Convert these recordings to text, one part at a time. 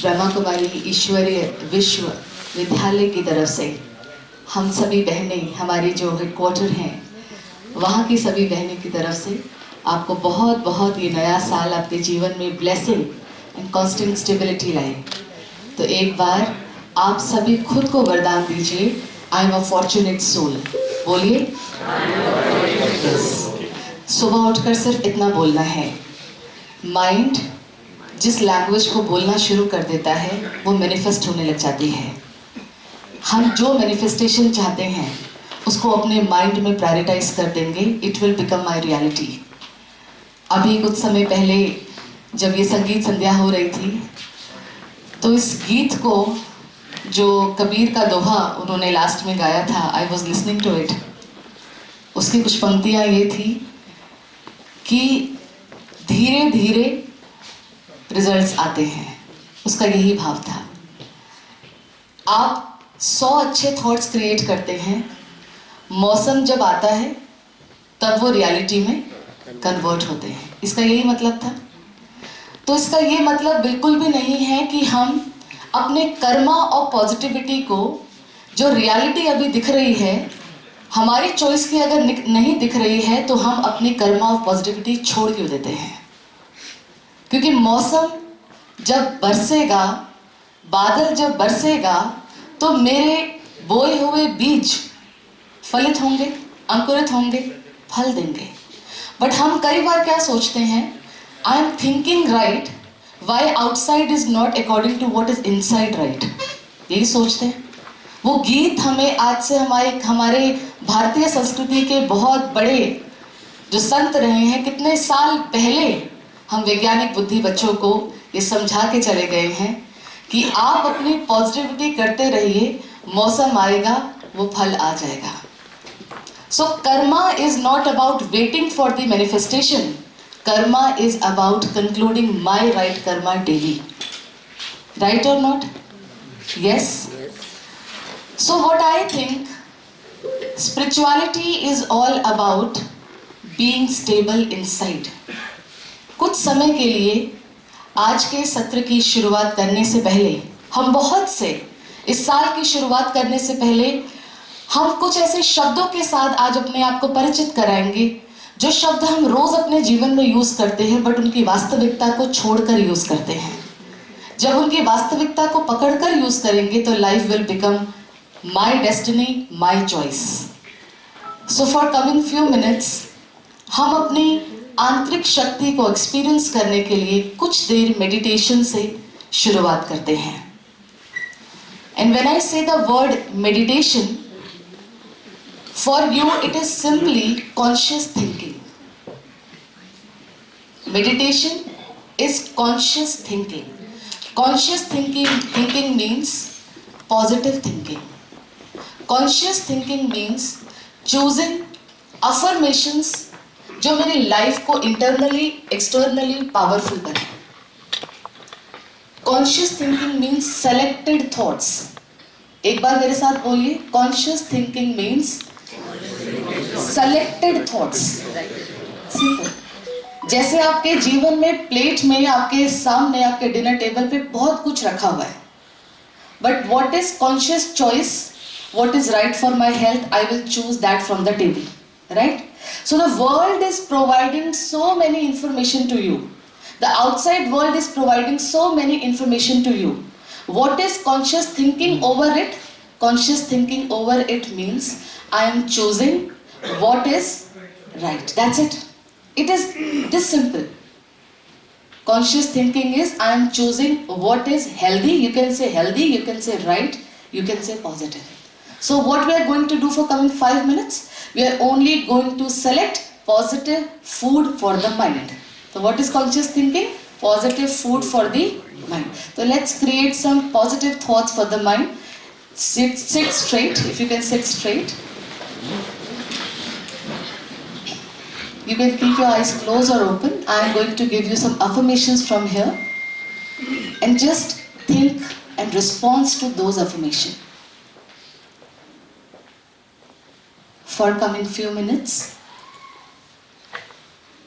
ब्रह्मा कुमारी ईश्वरीय विश्व विद्यालय की तरफ से हम सभी बहनें, हमारी जो हेडक्वार्टर हैं वहाँ की सभी बहनें की तरफ से आपको बहुत बहुत ये नया साल आपके जीवन में ब्लेसिंग एंड कांस्टेंट स्टेबिलिटी लाए। तो एक बार आप सभी खुद को वरदान दीजिए, I am a fortunate soul. बोलिए यस। सुबह उठकर सिर्फ इतना बोलना है। माइंड जिस लैंग्वेज को बोलना शुरू कर देता है वो मैनिफेस्ट होने लग जाती है। हम जो मैनिफेस्टेशन चाहते हैं उसको अपने माइंड में प्रायोरिटाइज कर देंगे, it will become my reality. अभी कुछ समय पहले जब ये संगीत संध्या हो रही थी तो इस गीत को जो कबीर का दोहा उन्होंने लास्ट में गाया था, I was listening to it. उसकी कुछ पंक्तियाँ ये थी कि धीरे धीरे रिजल्ट्स आते हैं, उसका यही भाव था। आप 100 अच्छे थॉट्स क्रिएट करते हैं, मौसम जब आता है तब वो रियलिटी में कन्वर्ट होते हैं, इसका यही मतलब था। तो इसका ये मतलब बिल्कुल भी नहीं है कि हम अपने कर्मा और पॉजिटिविटी को, जो रियलिटी अभी दिख रही है, हमारी चॉइस की अगर नहीं दिख रही है तो हम अपनी कर्मा और पॉजिटिविटी छोड़ क्यों देते हैं। क्योंकि मौसम जब बरसेगा, बादल जब बरसेगा तो मेरे बोए हुए बीज फलित होंगे, अंकुरित होंगे, फल देंगे। बट हम कई बार क्या सोचते हैं, I am thinking right, why outside is not according to what is inside right, यही सोचते हैं। वो गीत हमें आज से हमारे भारतीय संस्कृति के बहुत बड़े जो संत रहे हैं, कितने साल पहले हम वैज्ञानिक बुद्धि बच्चों को ये समझा के चले गए हैं कि आप अपनी पॉजिटिविटी करते रहिए, मौसम आएगा वो फल आ जाएगा। So karma is not about waiting for the manifestation, karma is about concluding my right karma daily. Right or not? Yes. So what I think, spirituality is all about being stable inside. कुछ समय के लिए आज के सत्र की शुरुआत करने से पहले हम बहुत से, इस साल की शुरुआत करने से पहले हम कुछ ऐसे शब्दों के साथ आज अपने आप को परिचित कराएंगे जो शब्द हम रोज अपने जीवन में यूज करते हैं बट उनकी वास्तविकता को छोड़कर यूज करते हैं। जब उनकी वास्तविकता को पकड़कर यूज करेंगे तो life will become my destiny, my choice. So for coming few minutes हम अपनी आंतरिक शक्ति को एक्सपीरियंस करने के लिए कुछ देर मेडिटेशन से शुरुआत करते हैं। एंड व्हेन आई से the word meditation, for you it is simply conscious thinking. Meditation is conscious thinking. Conscious thinking means positive thinking. Conscious thinking means choosing affirmations जो मेरी लाइफ को इंटरनली एक्सटर्नली पावरफुल बने। Conscious thinking means selected thoughts. एक बार मेरे साथ बोलिए, conscious thinking means selected thoughts. Simple. जैसे आपके जीवन में प्लेट में, आपके सामने, आपके डिनर टेबल पे बहुत कुछ रखा हुआ है, but what is conscious choice, what is right for my health, I will choose that from the table, right? So the world is providing so many information to you. The outside world is providing so many information to you. What is conscious thinking over it? Conscious thinking over it means I am choosing what is right. That's it. It is this simple. Conscious thinking is I am choosing what is healthy. You can say healthy, you can say right, you can say positive. So what we are going to do for coming 5 minutes, we are only going to select positive food for the mind. So what is conscious thinking? Positive food for the mind. So let's create some positive thoughts for the mind. Sit straight, if you can sit straight. You can keep your eyes closed or open. I am going to give you some affirmations from here. And just think and respond to those affirmations. For coming few minutes,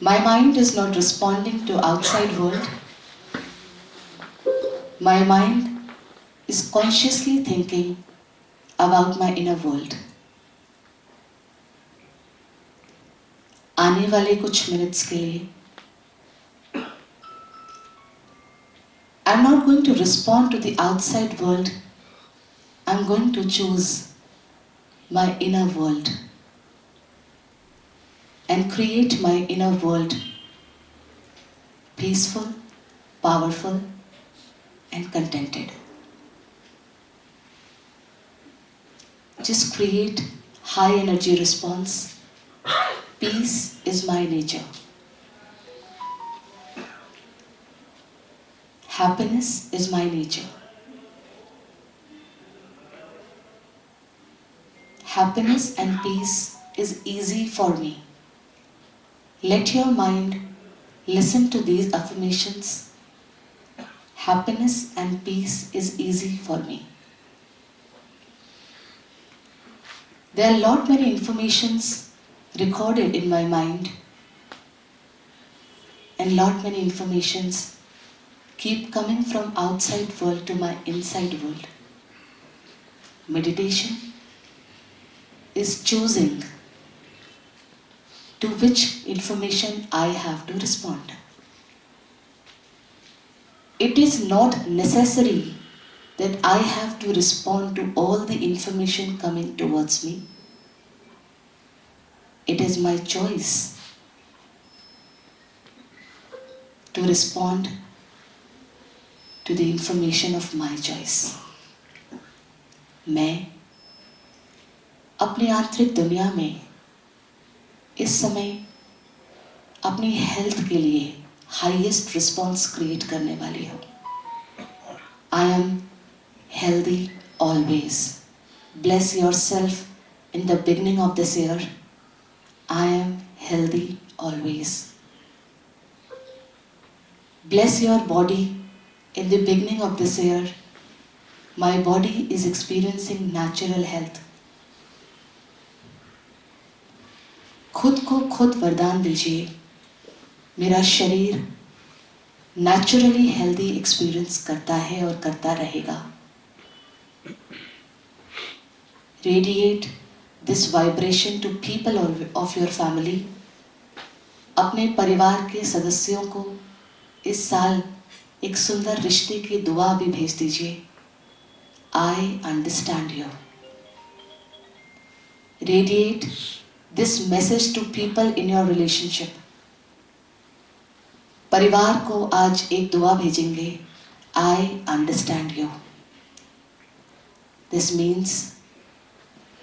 my mind is not responding to outside world. My mind is consciously thinking about my inner world. आने वाले कुछ minutes के लिए I'm not going to respond to the outside world. I'm going to choose my inner world and create my inner world peaceful, powerful, and contented. Just create high energy response. Peace is my nature. Happiness is my nature. Happiness and peace is easy for me. Let your mind listen to these affirmations. Happiness and peace is easy for me. There are lot many informations recorded in my mind, and lot many informations keep coming from outside world to my inside world. Meditation is choosing to which information I have to respond. It is not necessary that I have to respond to all the information coming towards me. It is my choice to respond to the information of my choice. मैं अपनी आंतरिक दुनिया में इस समय अपनी health के लिए हाईएस्ट रिस्पॉन्स क्रिएट करने वाली हूँ. I am healthy always. Bless yourself in the beginning of this year. I am healthy always. Bless your body in the beginning of this year. My body is experiencing natural health. खुद को खुद वरदान दीजिए, मेरा शरीर naturally healthy experience करता है और करता रहेगा. Radiate this vibration to people of your family. अपने परिवार के सदस्यों को इस साल एक सुंदर रिश्ते की दुआ भी भेज दीजिए. I understand you. Radiate this message to people in your relationship. परिवार को आज एक दुआ भेजेंगे. I understand you. This means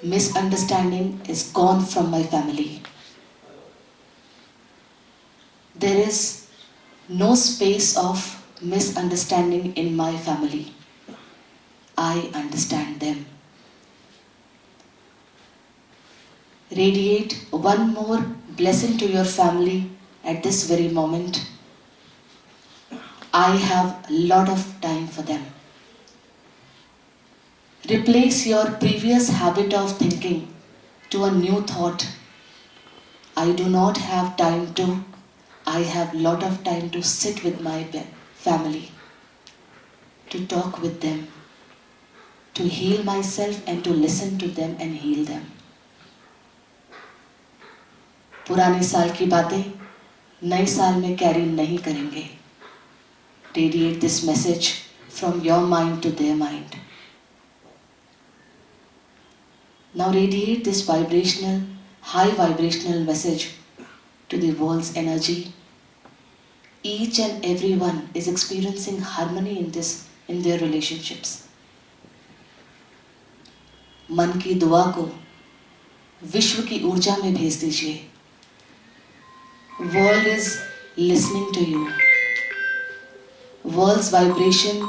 misunderstanding is gone from my family. There is no space of misunderstanding in my family. I understand them. Radiate one more blessing to your family at this very moment. I have a lot of time for them. Replace your previous habit of thinking to a new thought. I do not have time to. I have a lot of time to sit with my family, to talk with them, to heal myself and to listen to them and heal them. पुराने साल की बातें नए साल में carry नहीं करेंगे. Radiate this message from your mind to their mind. Now radiate this vibrational, high vibrational message to the world's energy. Each and everyone is experiencing harmony in their relationships. मन की दुआ को विश्व की ऊर्जा में भेज दीजिए. World is listening to you. World's vibration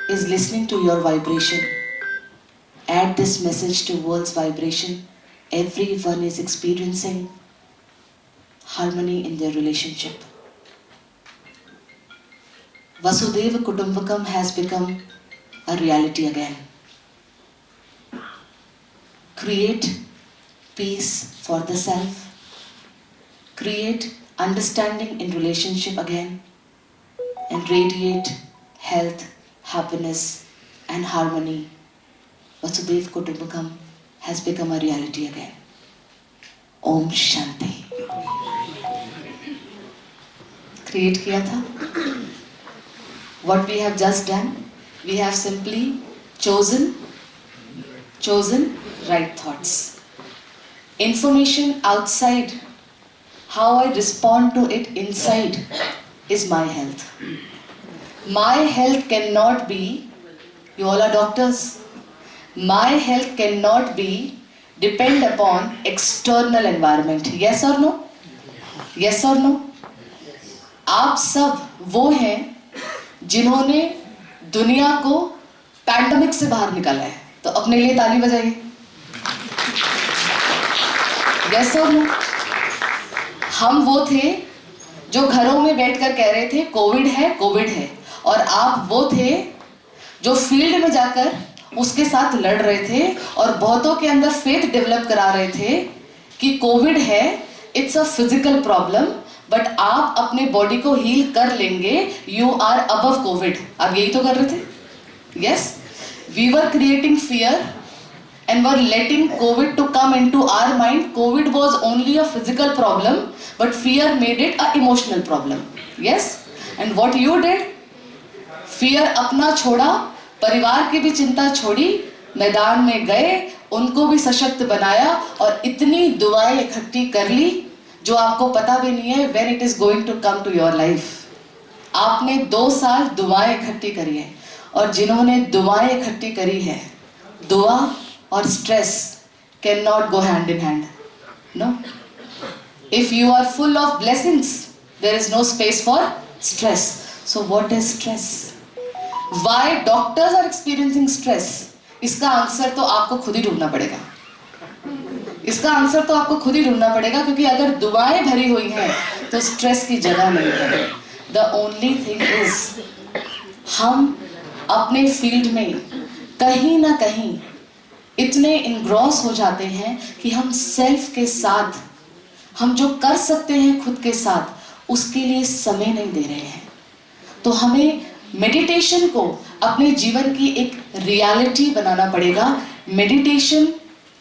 is listening to your vibration. Add this message to world's vibration. Everyone is experiencing harmony in their relationship. Vasudhaiva Kutumbakam has become a reality again. Create peace for the self. Create understanding in relationship again. And radiate health, happiness and harmony, Vasudev Kutumbakam has become a reality again. Om Shanti. Create किया था. What we have just done, we have simply chosen right thoughts. Information outside, how I respond to it inside is my health. My health cannot be, you all are doctors, my health cannot be depend upon external environment. Yes or no? Yes or no? आप सब वो हैं जिन्होंने दुनिया को pandemic से बाहर निकाला है, तो अपने लिए ताली बजाइए. Yes or no? हम वो थे जो घरों में बैठकर कह रहे थे कोविड है, और आप वो थे जो फील्ड में जाकर उसके साथ लड़ रहे थे और बहुतों के अंदर फेथ डेवलप करा रहे थे कि कोविड है, it's a physical problem, but आप अपने बॉडी को हील कर लेंगे, यू आर अबव कोविड. आप यही तो कर रहे थे. Yes, we were creating fear and were letting COVID to come into our mind. COVID was only a physical problem, but fear made it a emotional problem. Yes? And what you did? Fear अपना छोड़ा, परिवार की भी चिंता छोड़ी, मैदान में गए, उनको भी सशक्त बनाया और इतनी दुआएं इकट्ठी कर ली जो आपको पता भी नहीं है when it is going to come to your life. आपने 2 साल दुआएं इकट्ठी करी है, और जिन्होंने दुआएं इकट्ठी करी है, दुआ और stress cannot go hand in hand. No. If you are full of blessings, there is no space for stress. So what is stress? Why doctors are experiencing stress? इसका आंसर तो आपको खुद ही ढूंढना पड़ेगा. इसका आंसर तो आपको खुद ही ढूंढना पड़ेगा, क्योंकि अगर दुआएं भरी हुई हैं तो स्ट्रेस की जगह नहीं है. The only thing is, हम अपने फील्ड में कहीं ना कहीं इतने इनग्रॉस हो जाते हैं कि हम सेल्फ के साथ, हम जो कर सकते हैं खुद के साथ, उसके लिए समय नहीं दे रहे हैं. तो हमें मेडिटेशन को अपने जीवन की एक रियलिटी बनाना पड़ेगा. मेडिटेशन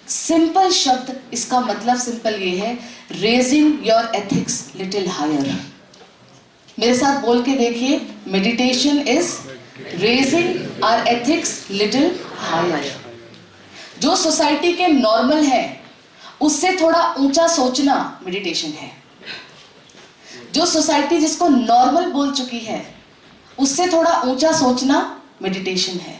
सिंपल शब्द, इसका मतलब सिंपल ये है, raising your ethics little higher. मेरे साथ बोल के देखिए, meditation is raising our ethics little higher. जो सोसाइटी के नॉर्मल है उससे थोड़ा ऊंचा सोचना मेडिटेशन है. जो सोसाइटी जिसको नॉर्मल बोल चुकी है उससे थोड़ा ऊंचा सोचना मेडिटेशन है.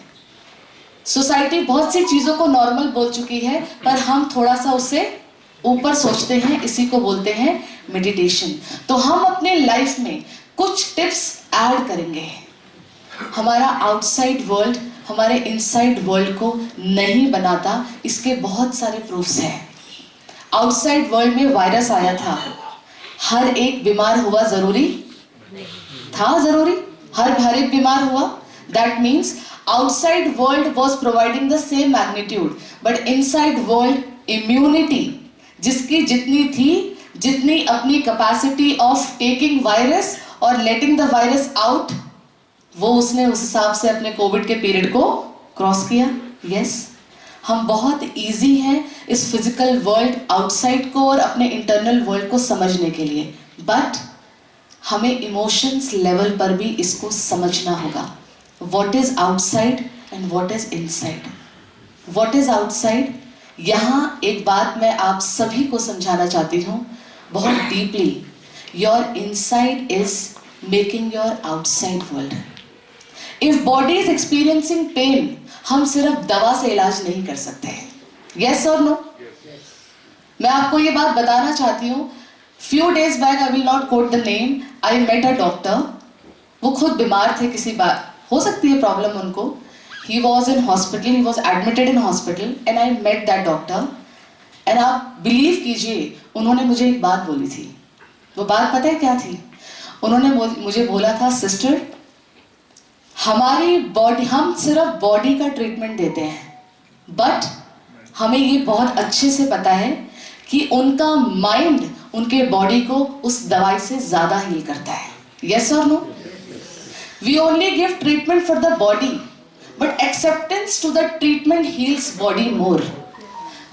सोसाइटी बहुत सी चीजों को नॉर्मल बोल चुकी है, पर हम थोड़ा सा उससे ऊपर सोचते हैं, इसी को बोलते हैं मेडिटेशन. तो हम अपने लाइफ में कुछ टिप्स ऐड करेंगे. हमारा आउटसाइड वर्ल्ड हमारे इनसाइड वर्ल्ड को नहीं बनाता. इसके बहुत सारे प्रूफ्स हैं. आउटसाइड वर्ल्ड में वायरस आया था, हर एक बीमार हुआ जरूरी था? जरूरी हर एक बीमार हुआ? That means outside world was providing the same magnitude, but inside world immunity जिसकी जितनी थी, जितनी अपनी कैपेसिटी ऑफ टेकिंग वायरस और लेटिंग द वायरस आउट, वो उसने उस हिसाब से अपने कोविड के पीरियड को क्रॉस किया. यस, हम बहुत इजी हैं इस फिजिकल वर्ल्ड आउटसाइड को और अपने इंटरनल वर्ल्ड को समझने के लिए, बट हमें इमोशंस लेवल पर भी इसको समझना होगा. What is outside and what is inside. What is outside, यहाँ एक बात मैं आप सभी को समझाना चाहती हूँ बहुत deeply. Your inside is making your outside world. If body is experiencing pain, हम सिर्फ दवा से इलाज नहीं कर सकते. यस और नो? मैं आपको ये बात बताना चाहती हूँ. Few days back, I will not quote the name, I met a doctor. वो खुद बीमार थे, किसी बात हो सकती है प्रॉब्लम उनको. He was in hospital, he was admitted in hospital, and I met that doctor. And आप बिलीव कीजिए, उन्होंने मुझे एक बात बोली थी. वो बात पता है क्या थी? उन्होंने मुझे बोला था, सिस्टर, हमारी बॉडी, हम सिर्फ बॉडी का ट्रीटमेंट देते हैं, बट हमें ये बहुत अच्छे से पता है कि उनका माइंड उनके बॉडी को उस दवाई से ज्यादा हील करता है. यस और no? We only give treatment for the body, but acceptance to the treatment heals body more.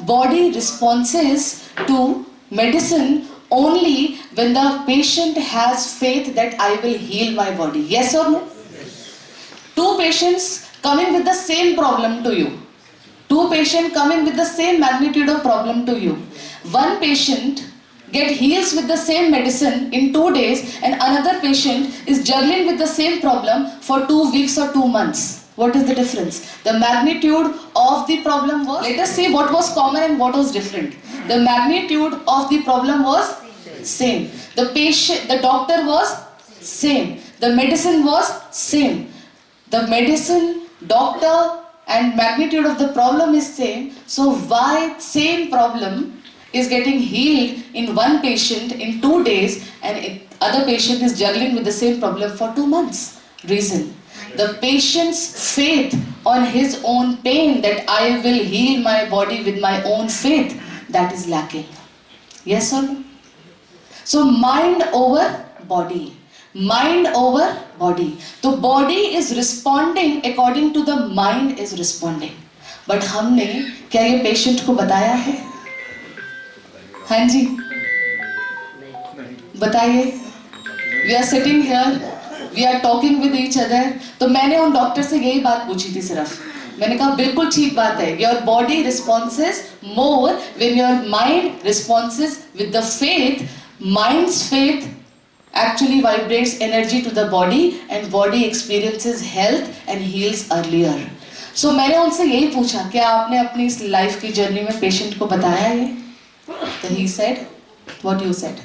Body responses to medicine only when the patient has faith that I will heal my body. Yes or no? Two patients coming with the same problem to you. Two patients coming with the same magnitude of problem to you. One patient get heals with the same medicine in 2 days, and another patient is juggling with the same problem for 2 weeks or 2 months. What is the difference? The magnitude of the problem was, let us see what was common and what was different. The magnitude of the problem was same. The patient, the doctor was same. The medicine was same. The medicine, doctor and magnitude of the problem is same. So why same problem is getting healed in one patient in 2 days and other patient is juggling with the same problem for 2 months? Reason: the patient's faith on his own pain, that I will heal my body with my own faith, that is lacking. Yes or no? So mind over body. Mind over body. तो body is responding according to the mind is responding. But हमने क्या ये patient को बताया है? हाँ जी, बताइए. We are sitting here, we are talking with each other. तो मैंने उन डॉक्टर से यही बात पूछी थी सिर्फ. मैंने कहा बिल्कुल ठीक बात है. Your body responses more when your mind responses with the faith. Mind's faith actually vibrates energy to the body and body experiences health and heals earlier. So मैंने उनसे यही पूछा, क्या आपने अपनी इस लाइफ की जर्नी में पेशेंट को बताया ये? So he said, what you said?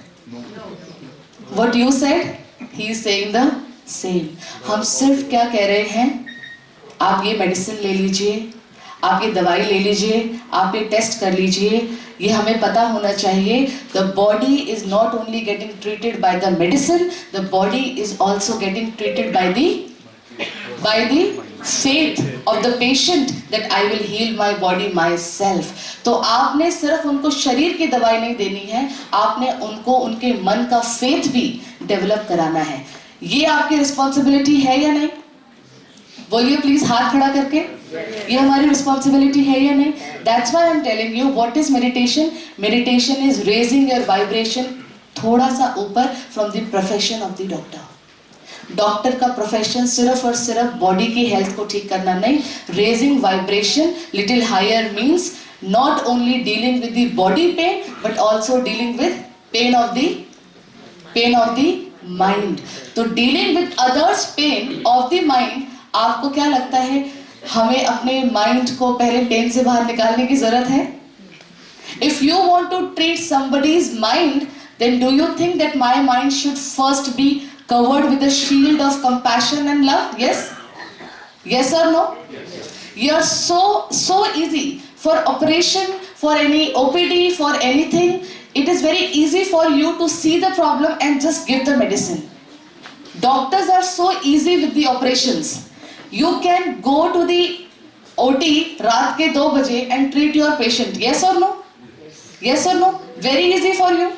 What you said? He is saying the same. हम सिर्फ क्या कह रहे हैं? आप ये मेडिसिन ले लीजिए, आप ये दवाई ले लीजिए, आप ये टेस्ट कर लीजिए. ये हमें पता होना चाहिए. The body is not only getting treated by the medicine, the body is also getting treated by the faith of the patient that I will heal my body myself. तो आपने सिर्फ उनको शरीर की दवाई नहीं देनी है, आपने उनको उनके मन का faith भी डेवलप कराना है. ये आपकी रिस्पॉन्सिबिलिटी है या नहीं? बोलिए प्लीज हाथ खड़ा करके. ये हमारी रिस्पॉन्सिबिलिटी है या नहीं? That's why I'm telling you what is meditation. Meditation is raising your vibration थोड़ा सा ऊपर from the profession of the doctor. Doctor का प्रोफेशन सिर्फ और सिर्फ बॉडी की हेल्थ को ठीक करना नहीं. Raising vibration little higher means not only dealing with the body pain but also dealing with pain of the mind. तो dealing with others pain of the mind, आपको क्या लगता है हमें अपने माइंड को पहले पेन से बाहर निकालने की जरूरत है? If you want to treat somebody's mind, then do you think that my mind should first be covered with a shield of compassion and love? Yes? Yes or no? Yes. You are so easy for operation, for any OPD, for anything. It is very easy for you to see the problem and just give the medicine. Doctors are so easy with the operations. You can go to the OT रात के 2 बजे and treat your patient. Yes or no? Yes or no? Very easy for you.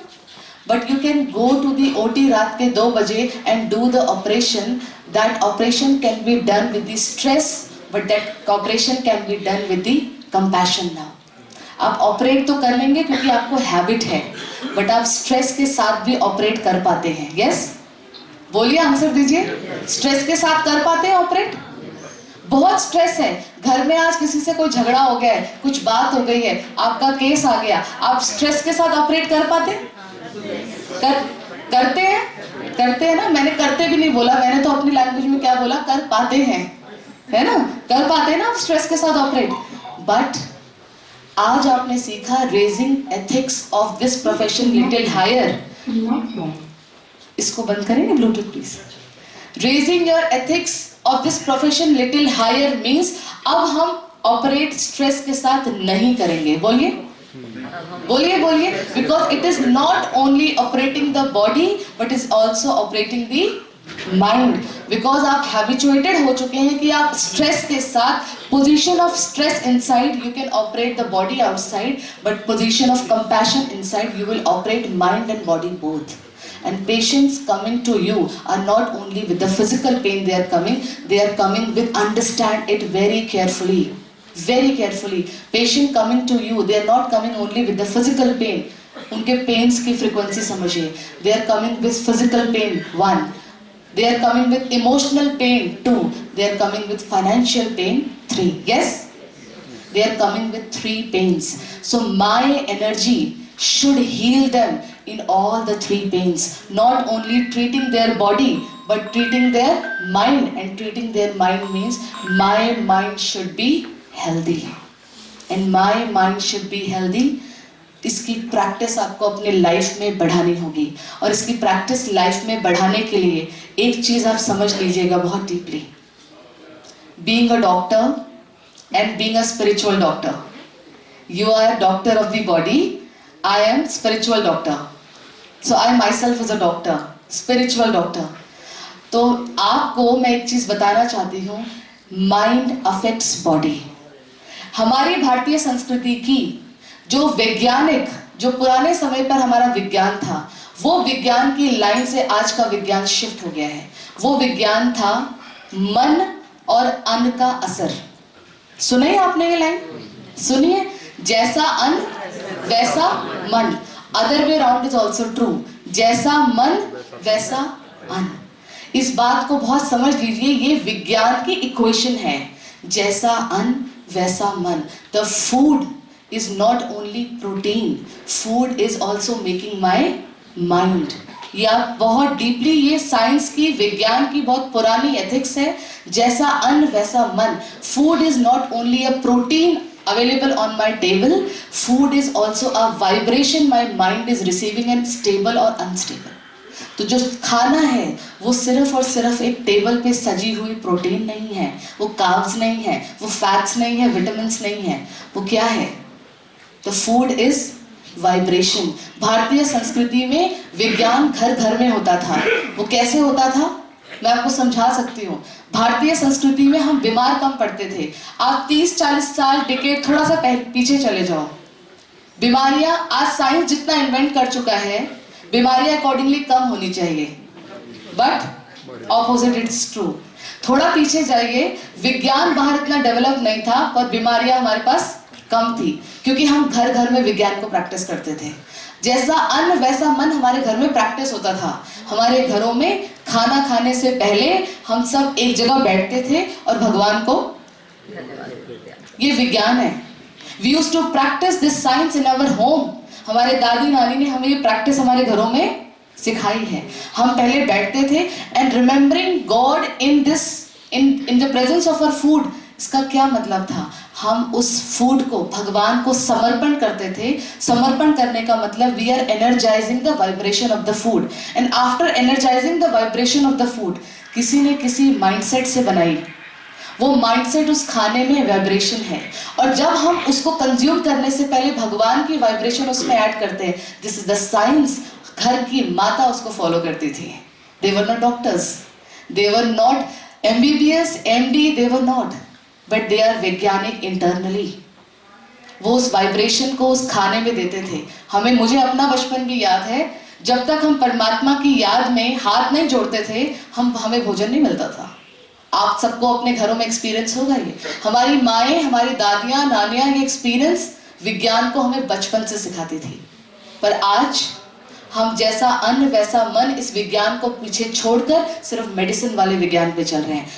But you can go to the OT रात के 2 बजे and do the operation. That operation can be done with the stress, but that operation can be done with the compassion now. आप operate तो कर लेंगे क्योंकि आपको habit है, बट आप स्ट्रेस के साथ भी ऑपरेट कर पाते हैं. यस? बोलिए, आंसर दीजिए. स्ट्रेस के साथ कर पाते हैं ऑपरेट? बहुत स्ट्रेस है, घर में आज किसी से कोई झगड़ा हो गया है, कुछ बात हो गई है, आपका केस आ गया, आप स्ट्रेस के साथ ऑपरेट कर पाते हैं? करते हैं ना. मैंने करते भी नहीं बोला, मैंने तो अपनी लैंग्वेज में क्या बोला, कर पाते हैं, है ना? कर पाते हैं ना आप स्ट्रेस के साथ ऑपरेट. बट आज आपने सीखा raising ethics of this profession little higher. इसको बंद करेंगे bluetooth please. Raising your ethics of this profession little higher means अब हम ऑपरेट स्ट्रेस के साथ नहीं करेंगे. बोलिए बोलिए बोलिए. Because it is not only operating the body but is also operating the mind. Because आप हैबिचुएटेड हो चुके हैं कि आप स्ट्रेस के साथ position of stress inside you can operate the body outside, but position of compassion inside you will operate mind and body both. And patients coming to you are not only with the physical pain they are coming with understand it very carefully. Very carefully. Patient coming to you, they are not coming only with the physical pain. उनके pens की frequency समझिए. They are coming with physical pain, 1. They are coming with emotional pain, 2. They are coming with financial pain, 3. Yes? They are coming with 3 pains. So my energy should heal them in all the 3 pains. Not only treating their body, but treating their mind. And treating their mind means my mind should be healthy. And my mind should be healthy. इसकी practice आपको अपने life में बढ़ानी होगी. और इसकी practice life में बढ़ाने के लिए एक चीज आप समझ लीजिएगा बहुत deeply. Being a doctor and being a spiritual doctor. You are a doctor of the body, I am spiritual doctor. So I myself is a doctor, spiritual doctor. तो आपको मैं एक चीज बताना चाहती हूँ, mind affects body. हमारी भारतीय संस्कृति की जो वैज्ञानिक, जो पुराने समय पर हमारा विज्ञान था, वो विज्ञान की लाइन से आज का विज्ञान शिफ्ट हो गया है. वो विज्ञान था मन और अन्न का असर. सुनिए आपने ये लाइन, सुनिए. जैसा अन्न वैसा मन. Other way round is also true. जैसा मन वैसा अन्न. इस बात को बहुत समझ लीजिए, ये विज्ञान की इक्वेशन है. जैसा अन्न वैसा मन. The food is not only protein, food is also making my mind. या बहुत डीपली ये साइंस की, विज्ञान की बहुत पुरानी एथिक्स है. जैसा अन्न वैसा मन. Food is not only a protein available on my table, food is also a vibration my mind is receiving and stable or unstable. तो जो खाना है वो सिर्फ और सिर्फ एक टेबल पे सजी हुई प्रोटीन नहीं है, वो कार्ब्स नहीं है, वो फैट्स नहीं है, विटामिन्स नहीं है. वो क्या है? तो फूड इज वाइब्रेशन. भारतीय संस्कृति में विज्ञान घर घर में होता था. वो कैसे होता था मैं आपको समझा सकती हूँ. भारतीय संस्कृति में हम बीमार कम पड़ते थे. आप 30-40 साल डिकेड थोड़ा सा पीछे चले जाओ, बीमारियां, आज साइंस जितना इन्वेंट कर चुका है, बीमारियां अकॉर्डिंगली कम होनी चाहिए, बट ऑपोजिट इट्स ट्रू. थोड़ा पीछे जाइए, विज्ञान बाहर इतना डेवलप नहीं था पर बीमारियां हमारे पास कम थी, क्योंकि हम घर घर में विज्ञान को प्रैक्टिस करते थे. जैसा अन्न वैसा मन हमारे घर में प्रैक्टिस होता था. हमारे घरों में खाना खाने से पहले हम सब एक जगह बैठते थे और भगवान को, ये विज्ञान है. We used to practise this science in our home. हमारे दादी नानी ने हमें ये प्रैक्टिस हमारे घरों में सिखाई है. हम पहले बैठते थे and remembering God in this, in the presence of our food. इसका क्या मतलब था? हम उस फूड को, भगवान को समर्पण करते थे. समर्पण करने का मतलब we are energising the vibration of the food. And after energising the vibration of the food, किसी ने किसी माइंडसेट से बनाई. वो माइंडसेट उस खाने में वाइब्रेशन है. और जब हम उसको कंज्यूम करने से पहले भगवान की वाइब्रेशन उसमें ऐड करते हैं. This is the science. घर की माता उसको फॉलो करती थी. They were not doctors, they were not MBBS, MD, they were not, but they are वैज्ञानिक इंटरनली. वो उस वाइब्रेशन को उस खाने में देते थे. मुझे अपना बचपन भी याद है, जब तक हम परमात्मा की याद में हाथ नहीं जोड़ते थे, हमें भोजन नहीं मिलता था. आप सबको अपने घरों में एक्सपीरियंस होगा ये. हमारी माएँ, हमारी दादियाँ, नानियाँ ये एक्सपीरियंस विज्ञान को हमें बचपन से सिखाती थी. पर आज हम जैसा अन्न वैसा मन, इस विज्ञान को पीछे छोड़कर सिर्फ मेडिसिन वाले विज्ञान पे चल रहे हैं.